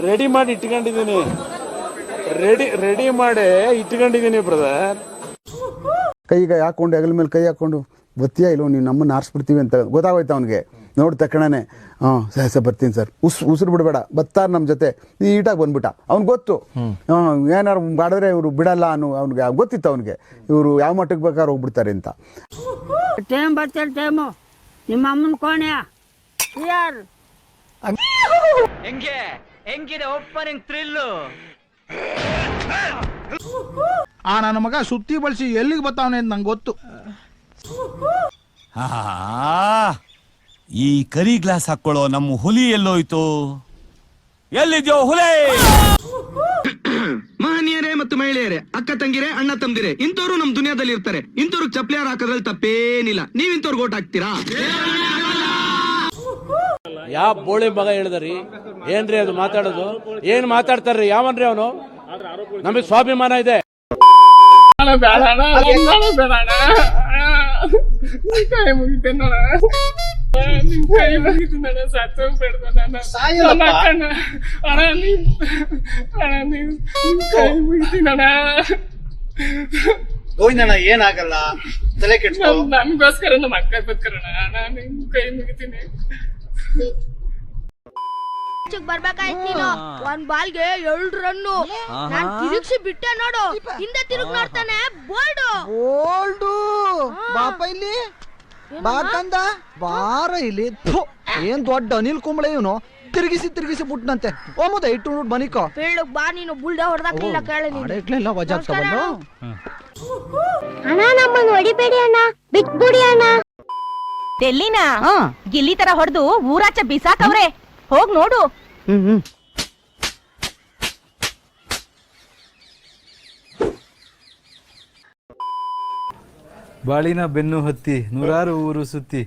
Ready ಮಾಡಿ ಇಟ್ಕೊಂಡಿದ್ದೀನಿ, ready ಮಾಡಿ ಇಟ್ಕೊಂಡಿದ್ದೀನಿ ಬ್ರದರ್. ಕೈಗೆ ಹಾಕೊಂಡು ಹೆಗಲ ಮೇಲೆ ಕೈ ಹಾಕೊಂಡು ಬತ್ತೀಯ ಇಲ್ಲೋ ನೀವು ನಮ್ಮನ್ನು ಆರಿಸ್ಬಿಡ್ತೀವಿ ಅಂತ ಗೊತ್ತಾಗೋಯ್ತು ಅವನಿಗೆ. ನೋಡಿ ತಕ್ಷಣನೇ ಸರ್ ಬರ್ತೀನಿ ಸರ್, ಉಸಿರು ಬಿಡಬೇಡ, ಬತ್ತಾರ ನಮ್ಮ ಜೊತೆ ನೀಟಾಗಿ ಬಂದ್ಬಿಟ್ಟ. ಅವ್ನಿಗೆ ಗೊತ್ತು ಏನಾರು ಮಾಡಿದ್ರೆ ಇವರು ಬಿಡಲ್ಲ ಅನ್ನೋ ಅವ್ನಿಗೆ ಗೊತ್ತಿತ್ತು. ಅವನಿಗೆ ಇವರು ಯಾವ ಮಟ್ಟಕ್ಕೆ ಬೇಕಾದ್ರೆ ಹೋಗ್ಬಿಡ್ತಾರೆ ಅಂತ. ಟೈಮ್ ಬರ್ತಾರೆ ಟೈಮು. ನಿಮ್ಮ ಅಮ್ಮನ ಕೋಣೆಯ ಯಾರು ಹೆಂಗಿದೆ ಓಪನಿಂಗ್ ಥ್ರಿಲ್ಲು. ನನ್ನ ಮಗ ಸುತ್ತಿ ಬಳಸಿ ಎಲ್ಲಿಗೆ ಬರ್ತಾವನೆ ಅಂತ ನಂಗೆ ಗೊತ್ತು. ಈ ಕರಿ ಗ್ಲಾಸ್ ಹಾಕೊಳ್ಳೋ ನಮ್ಮ ಹುಲಿ ಎಲ್ಲೋಯ್ತು? ಎಲ್ಲಿದ್ಯೋ ಹುಲಿ? ಮಹನೀಯರೇ ಮತ್ತು ಮಹಿಳೆಯರೇ, ಅಕ್ಕ ತಂಗಿರೇ, ಅಣ್ಣ ತಮ್ದಿರೇ, ಇಂಥವ್ರು ನಮ್ ದುನಿಯಾದಲ್ಲಿ ಇರ್ತಾರೆ. ಇಂಥವ್ರಿಗೆ ಚಪ್ಲಿಯಾರ ಹಾಕೋದ್ರಲ್ಲಿ ತಪ್ಪೇನಿಲ್ಲ. ನೀವ್ ಇಂಥವ್ರಿಗೆ ಓಟ್ ಹಾಕ್ತೀರಾ? ಯಾವ ಬೋಳಿ ಮಗ ಹೇಳಿದ್ರಿ? ಏನ್ರಿ ಅದು ಮಾತಾಡೋದು? ಏನ್ ಮಾತಾಡ್ತಾರ್ರಿ? ಯಾವನ್ರಿ ಅವನು? ನಮಗೆ ಸ್ವಾಭಿಮಾನ ಇದೆ. ಏನಾಗಲ್ಲ, ತಲೆ ಕೆಡ್ಸ್ಕೊ. ನಮಗೋಸ್ಕರ ನಮ್ಮ ಅಕ್ಕ ಅಣ್ಣ, ನಿಮ್ ಕೈ ಮುಗಿತೀನಿ. ಬರ್ಬೇಕಾಯ್ತು ನೀನು. ಒಂದ್ ಬಾಲ್ಗೆ 2 ರನ್ನು. ನಾನ್ ತಿರುಗಿಸಿ ಬಿಟ್ಟೆ ನೋಡು, ಹಿಂದೆ ತಿರುಗಿ ನೋಡ್ತಾನೆ. ಬೋಲ್ಡು ಬಾಪ ಇಲ್ಲಿ ಬಾಕಂದ ಬಾರ ಇಲ್ಲಿ. ಏನ್ ದೊಡ್ಡ ಅನಿಲ್ ಕುಂಬಳೆ ಇವನು. ತಿರುಗಿಸಿ ಬಿಟ್ನಂತೆ. ಓಮದ ಇಟ್ಟು ನೋಡ್ ಬನಿಕೋ ಫೀಲ್ಡ್ ಬಾ ನೀನು. ಬುಲ್ಡೆ ಹೊಡೆದಾಕ್ಲಿಲ್ಲ ಕೇಳಿ ನೀನು ವಜಾಕ್ ತಗೊಂಡು. ಅಣ್ಣ ನಮ್ಮನ್ನು ಹೊಡಿಬೇಡಿ ಅಣ್ಣ, ಬಿಟ್ಬಿಡಿ ಅಣ್ಣ. ಡೆಲ್ಲಿನ ಗಿಲ್ಲಿ ತರ ಹೊಡೆದು ಊರಾಚೆ ಬಿಸಾಕವ್ರೆ, ಹೋಗ್ ನೋಡು. ಬಾಳಿನ ಬೆನ್ನು ಹತ್ತಿ ನೂರಾರು ಊರು ಸುತ್ತಿ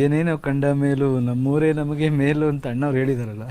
ಏನೇನೋ ಕಂಡ ಮೇಲೂ ನಮ್ಮೂರೇ ನಮಗೆ ಮೇಲು ಅಂತ ಅಣ್ಣವ್ರು ಹೇಳಿದಾರಲ್ಲ.